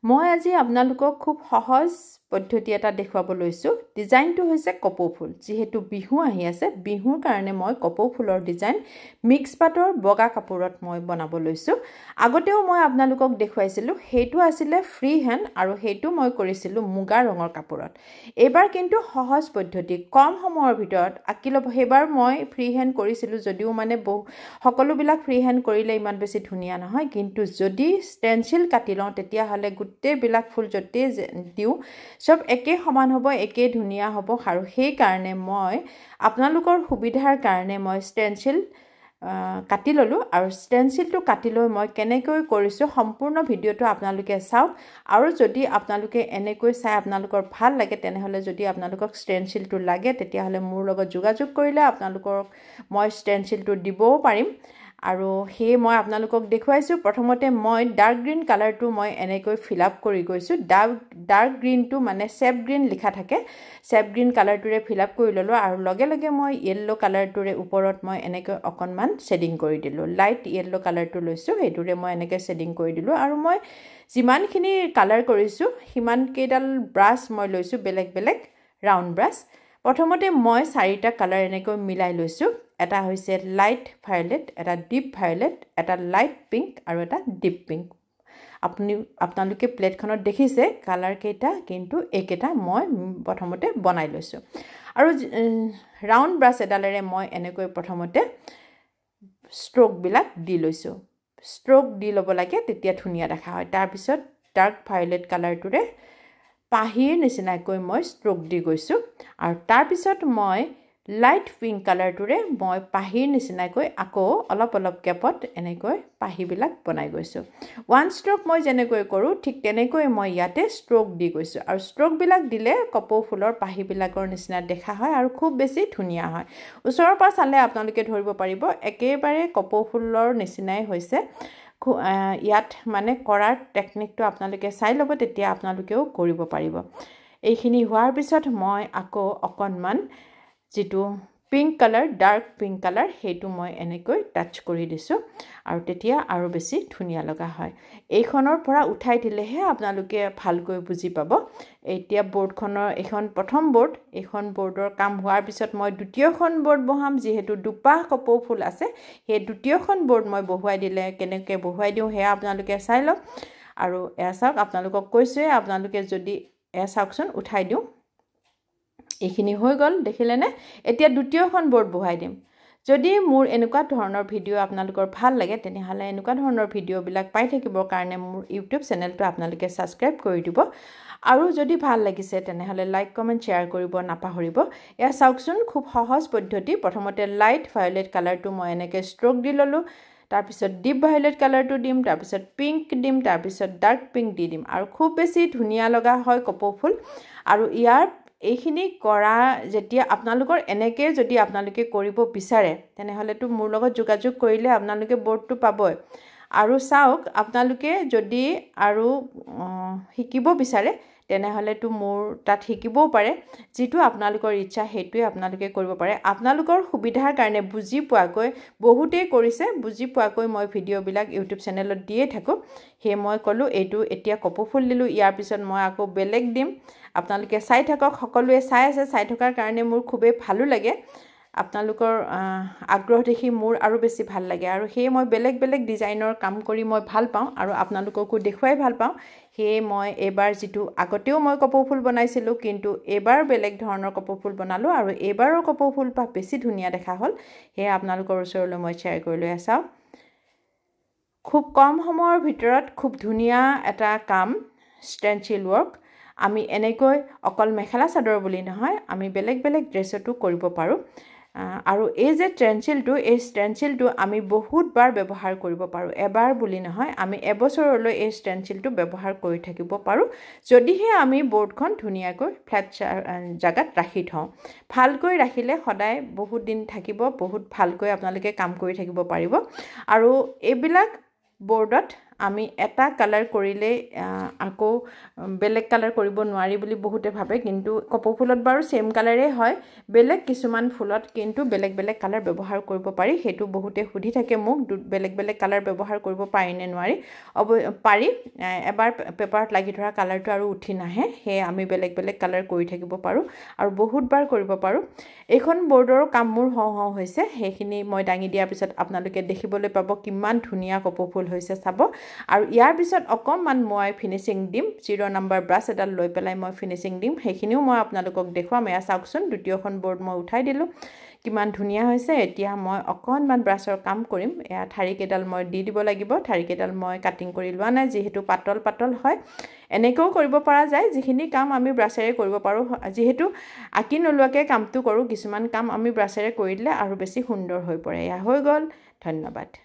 মই আজি আপোনালোকক খুব সহজ পদ্ধতি এটা দেখুৱাব লৈছো ডিজাইনটো হৈছে কপৌ ফুল যেহেতু বিহু আহি আছে বিহুৰ কাৰণে মই কপৌ ফুলৰ ডিজাইন মিক্স পাটৰ বগা কাপোৰত মই বনাব লৈছো আগতেও মই আপোনালোকক দেখুৱাইছিলো হেতু আছিল ফ্ৰী হ্যান্ড আৰু হেতু মই কৰিছিলো মুগা ৰঙৰ কাপোৰত এবাৰ কিন্তু সহজ পদ্ধতি কম সময়ৰ ভিতৰত আকিল হেবাৰ মই ফ্ৰী হ্যান্ড কৰিছিলো যদিও মানে সকলো বিলাক ফ্ৰী হ্যান্ড কৰিলে ইমান বেছি ধুনিয়া নহয় কিন্তু যদি স্টেনচিল কাটি লওঁ তেতিয়া হলে গুটে বিলাক ফুল জতে দিও সব একে সমান হ'ব একে ধুনিয়া হ'ব আৰু সেই কাৰণে মই আপোনালোকৰ সুবিধাৰ কাৰণে মই স্টেনচিল কাটি ললো আৰু স্টেনচিলটো কাটি লৈ মই কেনেকৈ কৰিছো সম্পূৰ্ণ ভিডিওটো আপোনালোকে চাওক আৰু যদি আপোনালোকে এনেকৈ চাই আপোনালোকৰ ভাল লাগে তেনেহলে যদি আপোনালোকক স্টেনচিলটো লাগে তেতিয়া হলে মোৰ লগত যোগাযোগ কৰিলে আপোনালোকক মই স্টেনচিলটো দিবও পাৰিম আৰু হে মই আপোনালোকক দেখুৱাইছো প্ৰথমতে মই ডাৰ্ক গ্ৰীন কালাৰটো মই এনেকৈ ফিল আপ কৰি গৈছো ডাৰ্ক গ্ৰীনটো মানে সেপ গ্ৰীন লিখা থাকে সেপ গ্ৰীন কালাৰটোৰে ফিল আপ কৰি ললো আৰু লগে লগে মই ইয়েলো কালাৰটোৰে ওপৰত মই এনেকৈ অকনমান শেডিং কৰি দিলো লাইট ইয়েলো কালাৰটো লৈছো হেতুৰে মই এনেকৈ শেডিং কৰি দিলো আৰু মই যিমানখিনি কালাৰ কৰিছো হিমান কেডাল ব্ৰাশ মই লৈছো বেলেগ বেলেগ ৰাউন্ড ব্ৰাশ প্ৰথমতে মই চাৰিটা কালাৰ এনেকৈ মিলাই লৈছো এটা হৈছে লাইট ভায়োলেট এটা ডিপ ভায়োলেট এটা লাইট পিংক আৰু এটা ডিপ পিংক আপোনালোকে প্লেটখনত দেখিছে কালাৰ কেইটা কিন্তু একেটা মই প্ৰথমতে বনাই লৈছো আৰু ৰাউন্ড ব্ৰাশ এডালেৰে মই এনেকৈ প্ৰথমতে ষ্ট্ৰোক বিলাক দি লৈছো ষ্ট্ৰোক দি লব লাগে তেতিয়া ধুনিয়া দেখা হয় তাৰ পিছত ডাৰ্ক ভায়োলেট কালাৰটোৰে পাহিৰ নিচিনাকৈ মই ষ্ট্ৰোক দি গৈছো আৰু তাৰ পিছত মই লাইট পিংক কালাৰটোৰে মই পাহিৰ নিচিনাকৈ আকৌ অলপ কেপত এনেকৈ পাহিবিলাক বনাই গৈছো ওৱান ষ্ট্ৰোক মই যেনেকৈ কৰো ঠিক তেনেকৈ মই ইয়াতে ষ্ট্ৰোক দি গৈছো আৰু ষ্ট্ৰোক বিলাক দিলে কপৌ ফুলৰ পাহিবিলাকৰ নিচিনা দেখা হয় আৰু খুব বেছি ধুনিয়া হয় ওচৰৰ পৰা চালে আপোনালোকে ধৰিব পাৰিব একেবাৰে কপৌ ফুলৰ নিচিনাই হৈছে ইয়াত মানে কৰাৰ টেকনিকটো আপোনালোকে চাই ল'ব তেতিয়া আপোনালোকেও কৰিব পাৰিব এইখিনি হোৱাৰ পিছত মই আকৌ অকনমান যেটো pink colour dark pink colour হেতু মই এনেকৈ টাচ কৰি দিছো আৰু তেতিয়া আৰু বেছি ধুনিয়া লগা হয় এইখনৰ পৰা উঠাই দিলেহে আপোনালোকে ভালকৈ বুজি পাব এতিয়া বৰ্ডখনৰ এখন প্ৰথম বৰ্ড এখন বৰ্ডৰ কাম হোৱাৰ পিছত মই দ্বিতীয়খন বৰ্ড বহাম যেহেতু দুপাহ কপৌ ফুল আছে হে দ্বিতীয়খন বৰ্ড মই বহুৱাই দিলে কেনেকৈ বহুৱাই দিও হে আপোনালোকে চাই লওক আৰু এয়া চাওক আপোনালোকক কৈছে আপোনালোকে যদি এয়া চাওকচোন উঠাই দিও এইখিনি হৈ গল দেখিলেনে এতিয়া দ্বিতীয়খন বৰ্ড বহাই দিম যদি মোৰ এনেকুৱা ধৰণৰ ভিডিও আপোনালোকৰ ভাল লাগে তেনেহলে এনেকুৱা ধৰণৰ ভিডিও বিলাক পাই থাকিবৰ কাৰণে মোৰ YouTube চেনেলটো আপোনালোকে সাবস্ক্ৰাইব কৰি দিব আৰু যদি ভাল লাগিছে তেনেহলে লাইক কমেন্ট শেয়াৰ কৰিব নাপাহৰিব এয়া চাওকচোন খুব সহজ পদ্ধতি প্ৰথমতে লাইট ভায়োলেট কালাৰটো মই এনেকৈ ষ্ট্ৰোক দি ললো তাৰ পিছত ডিপ ভায়োলেট কালাৰটো দিম তাৰ পিছত পিংক দিম তাৰ পিছত ডাৰ্ক পিংক দি দিম আৰু খুব বেছি ধুনিয়া লগা হয় কপৌ ফুল আৰু ইয়াৰ এইখিনি কৰা যেতিয়া আপোনালোকৰ এনেকৈ যদি আপোনালোকে কৰিব বিচাৰে তেনেহলেটো মোৰ লগত যোগাযোগ কৰিলে আপোনালোকে বৰ্ডটো পাবই আৰু চাওক আপোনালোকে যদি আৰু শিকিব বিচাৰে তেনেহলেটো মোৰ তাত শিকিবও পাৰে যেটো আপোনালোকৰ ইচ্ছা হেতুৱে আপোনালোকে কৰিব পাৰে আপোনালোকৰ সুবিধাৰ কাৰণে বুজি পোৱাকৈ বহুতে কৰিছে বুজি পোৱাকৈ মই ভিডিও বিলাক YouTube চেনেলত দিয়ে থাকো হে মই কলো এটো এতিয়া কপৌ ফুল দিলো ইয়াৰ পিছত মই আকৌ বেলেগ দিম আপোনালোকে চাই থাকক সকলোৱে চাই আছে চাই থকাৰ কাৰণে মোৰ খুবেই ভালো লাগে আপোনালোকৰ আগ্ৰহ দেখি মোৰ আৰু বেছি ভাল লাগে আৰু হে মই বেলেগ বেলেগ ডিজাইনৰ কাম কৰি মই ভাল পাওঁ আৰু আপোনালোককো দেখুৱাই ভাল পাওঁ হে মই এবাৰ যেটো আগতেও মই কপৌ ফুল বনাইছিলো কিন্তু এবাৰ বেলেগ ধৰণৰ কপৌ ফুল বনালো আৰু এবাৰৰ কপৌ ফুল পা বেছি ধুনিয়া দেখা হল হে আপোনালোকৰ ওচৰলৈ মই শেয়াৰ কৰি লৈ আছাও খুব কম সময়ৰ ভিতৰত খুব ধুনিয়া এটা কাম স্টেনচিল ৱৰ্ক আমি এনেকৈ অকল মেখেলা চাদৰ বুলি নহয় আমি বেলেগ বেলেগ ড্ৰেছটো কৰিব পাৰো আৰু এই যে স্টেনচিলটো আমি বহুত বাৰ ব্যৱহাৰ কৰিব পাৰো এবাৰ বুলি নহয় আমি এবছৰলৈ এই স্টেনচিলটো ব্যৱহাৰ কৰি থাকিব পাৰো যদিহে আমি বৰ্ডখন ধুনিয়াকৈ ফ্ল্যাট জাগাত ৰাখি থওঁ ভালকৈ ৰাখিলে সদায় বহুত দিন থাকিব বহুত ভালকৈ আপোনালোকে কাম কৰি থাকিব পাৰিব আৰু এইবিলাক বৰ্ডত আমি এটা কালাৰ কৰিলে আকৌ বেলেগ কালাৰ কৰিব নোৱাৰি বুলি বহুতে ভাবে কিন্তু কপৌ ফুলত বাৰু সেম কালাৰে হয় বেলেগ কিছুমান ফুলত কিন্তু বেলেগ বেলেগ কালাৰ ব্যৱহাৰ কৰিব পাৰি হেতু বহুতে সুধি থাকে মোক বেলেগ বেলেগ কালাৰ ব্যৱহাৰ কৰিব পাৰি নে নোৱাৰি পাৰি এবাৰ পেপাৰত লাগি ধৰা কালাৰটো আৰু উঠি নাহে হে আমি বেলেগ বেলেগ কালাৰ কৰি থাকিব পাৰো আৰু বহুতবাৰ কৰিব পাৰো এখন বৰ্ডৰ কাম মোৰ হও হৈছে হেখিনি মই দাঙি দিয়াৰ পিছত আপোনালোকে দেখিবলৈ পাব কিমান ধুনিয়া কপৌ ফুল হৈছে চাব আৰু ইয়াৰ পিছত অকমান মই ফিনিশিং দিম 0 নম্বৰ ব্ৰাছ এডাল লৈ পেলাই মই ফিনিশিং দিম হেখিনিও মই আপোনালোকক দেখুৱাম এয়া চাওকচোন দ্বিতীয়খন বৰ্ড মই উঠাই দিলো কিমান ধুনিয়া হৈছে এতিয়া মই অকনমান ব্ৰাছৰ কাম কৰিম এয়া ঠাৰি কেডাল মই দি দিব লাগিব ঠাৰি কেডাল মই কাটিং কৰি লোৱা নাই যেহেতু পাতল পাতল হয় এনেকেও কৰিব পৰা যায় যিখিনি কাম আমি ব্ৰাছেৰে কৰিব পাৰো যেহেতু আকি নলুৱাকে কামটো কৰো কিছুমান কাম আমি ব্ৰাছেৰে কৰিলে আৰু বেছি সুন্দৰ হৈ পৰে এয়া হৈ গল ধন্যবাদ